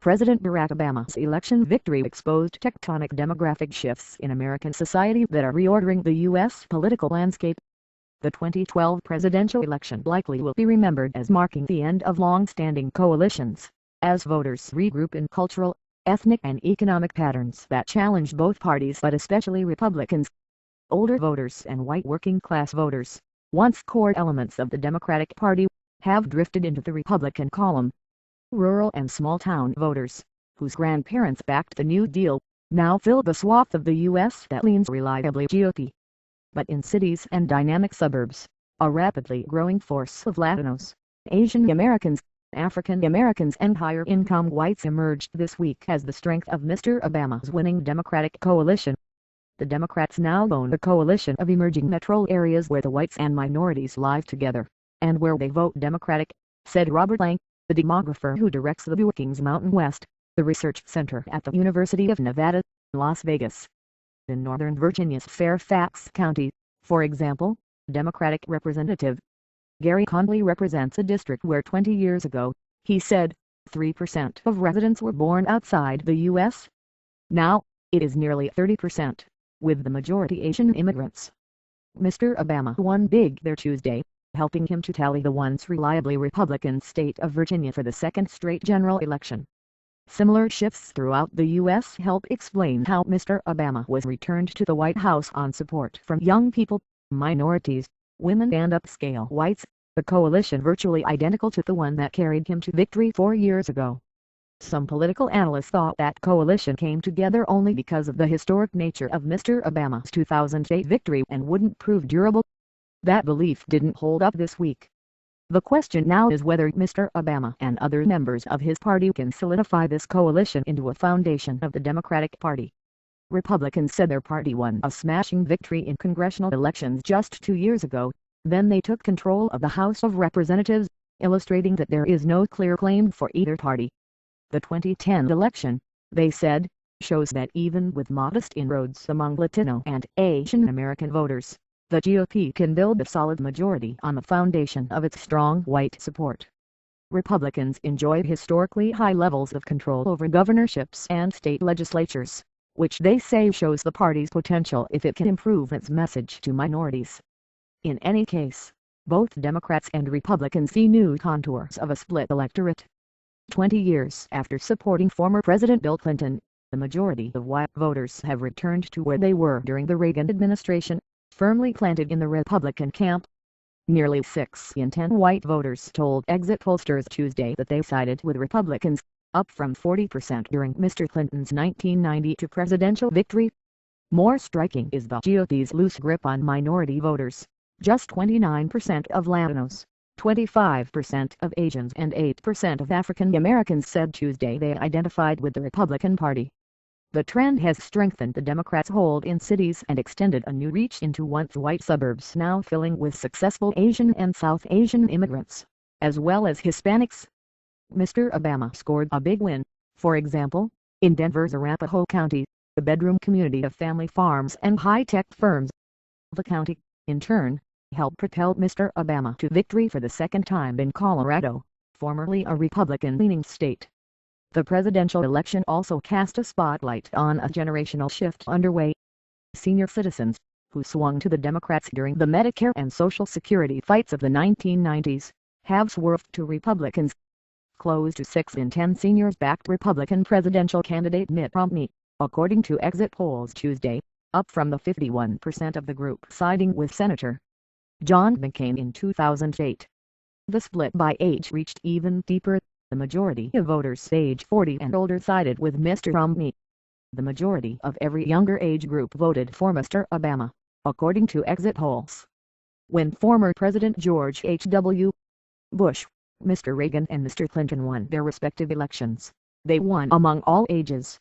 President Barack Obama's election victory exposed tectonic demographic shifts in American society that are reordering the U.S. political landscape. The 2012 presidential election likely will be remembered as marking the end of long-standing coalitions, as voters regroup in cultural, ethnic and economic patterns that challenge both parties but especially Republicans. Older voters and white working-class voters, once core elements of the Democratic Party, have drifted into the Republican column. Rural and small-town voters, whose grandparents backed the New Deal, now fill the swath of the U.S. that leans reliably GOP. But in cities and dynamic suburbs, a rapidly growing force of Latinos, Asian Americans, African Americans and higher-income whites emerged this week as the strength of Mr. Obama's winning Democratic coalition. The Democrats now own a coalition of emerging metro areas where the whites and minorities live together, and where they vote Democratic, said Robert Lang, the demographer who directs the Brookings Mountain West, the research center at the University of Nevada, Las Vegas. In Northern Virginia's Fairfax County, for example, Democratic Representative Gary Conley represents a district where 20 years ago, he said, 3% of residents were born outside the U.S. Now, it is nearly 30%, with the majority Asian immigrants. Mr. Obama won big there Tuesday, helping him to tally the once reliably Republican state of Virginia for the second straight general election. Similar shifts throughout the U.S. help explain how Mr. Obama was returned to the White House on support from young people, minorities, women and upscale whites, a coalition virtually identical to the one that carried him to victory 4 years ago. Some political analysts thought that coalition came together only because of the historic nature of Mr. Obama's 2008 victory and wouldn't prove durable. That belief didn't hold up this week. The question now is whether Mr. Obama and other members of his party can solidify this coalition into a foundation of the Democratic Party. Republicans said their party won a smashing victory in congressional elections just 2 years ago, then they took control of the House of Representatives, illustrating that there is no clear claim for either party. The 2010 election, they said, shows that even with modest inroads among Latino and Asian American voters, the GOP can build a solid majority on the foundation of its strong white support. Republicans enjoy historically high levels of control over governorships and state legislatures, which they say shows the party's potential if it can improve its message to minorities. In any case, both Democrats and Republicans see new contours of a split electorate. 20 years after supporting former President Bill Clinton, the majority of white voters have returned to where they were during the Reagan administration, firmly planted in the Republican camp. Nearly 6 in 10 white voters told exit pollsters Tuesday that they sided with Republicans, up from 40% during Mr. Clinton's 1992 presidential victory. More striking is the GOP's loose grip on minority voters. Just 29% of Latinos, 25% of Asians and 8% of African Americans said Tuesday they identified with the Republican Party. The trend has strengthened the Democrats' hold in cities and extended a new reach into once white suburbs now filling with successful Asian and South Asian immigrants, as well as Hispanics. Mr. Obama scored a big win, for example, in Denver's Arapahoe County, the bedroom community of family farms and high-tech firms. The county, in turn, helped propel Mr. Obama to victory for the second time in Colorado, formerly a Republican-leaning state. The presidential election also cast a spotlight on a generational shift underway. Senior citizens, who swung to the Democrats during the Medicare and Social Security fights of the 1990s, have swerved to Republicans. Close to 6 in 10 seniors backed Republican presidential candidate Mitt Romney, according to exit polls Tuesday, up from the 51% of the group siding with Senator John McCain in 2008. The split by age reached even deeper. The majority of voters age 40 and older sided with Mr. Romney. The majority of every younger age group voted for Mr. Obama, according to exit polls. When former President George H.W. Bush, Mr. Reagan and Mr. Clinton won their respective elections, they won among all ages.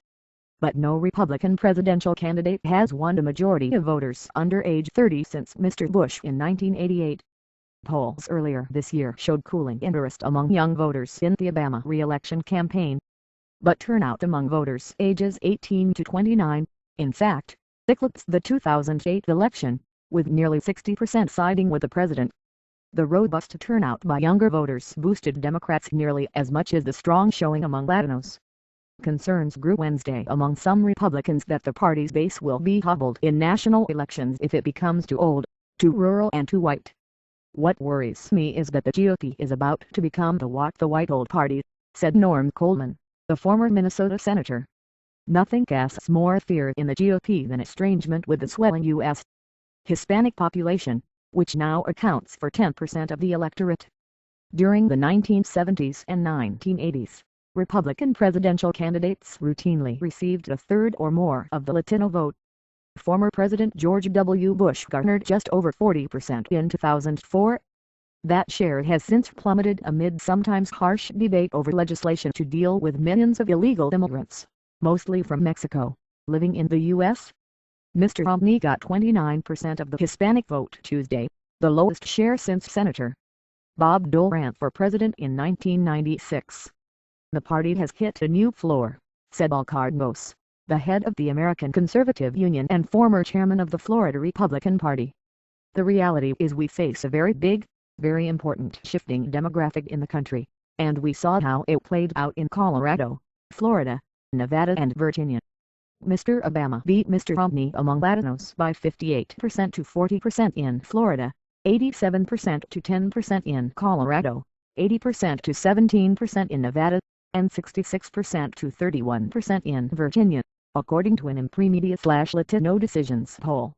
But no Republican presidential candidate has won a majority of voters under age 30 since Mr. Bush in 1988. Polls earlier this year showed cooling interest among young voters in the Obama re-election campaign. But turnout among voters ages 18 to 29, in fact, eclipsed the 2008 election, with nearly 60% siding with the president. The robust turnout by younger voters boosted Democrats nearly as much as the strong showing among Latinos. Concerns grew Wednesday among some Republicans that the party's base will be hobbled in national elections if it becomes too old, too rural and too white. "What worries me is that the GOP is about to become the Walk the White Old Party," said Norm Coleman, the former Minnesota senator. "Nothing casts more fear in the GOP than estrangement with the swelling U.S. Hispanic population, which now accounts for 10% of the electorate." During the 1970s and 1980s, Republican presidential candidates routinely received a third or more of the Latino vote. Former President George W. Bush garnered just over 40% in 2004. That share has since plummeted amid sometimes harsh debate over legislation to deal with millions of illegal immigrants, mostly from Mexico, living in the U.S. Mr. Romney got 29% of the Hispanic vote Tuesday, the lowest share since Senator Bob Dole ran for president in 1996. "The party has hit a new floor," said Al Cardos, the head of the American Conservative Union and former chairman of the Florida Republican Party. "The reality is we face a very big, very important shifting demographic in the country, and we saw how it played out in Colorado, Florida, Nevada and Virginia." Mr. Obama beat Mr. Romney among Latinos by 58% to 40% in Florida, 87% to 10% in Colorado, 80% to 17% in Nevada, and 66% to 31% in Virginia, according to an Imprimedia/Latino Decisions poll.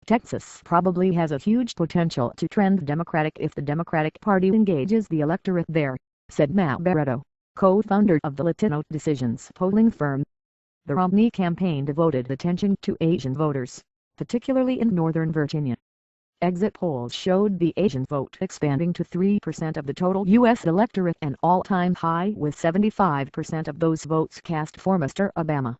"Texas probably has a huge potential to trend Democratic if the Democratic Party engages the electorate there," said Matt Barreto, co-founder of the Latino Decisions polling firm. The Romney campaign devoted attention to Asian voters, particularly in Northern Virginia. Exit polls showed the Asian vote expanding to 3% of the total U.S. electorate, an all-time high, with 75% of those votes cast for Mr. Obama.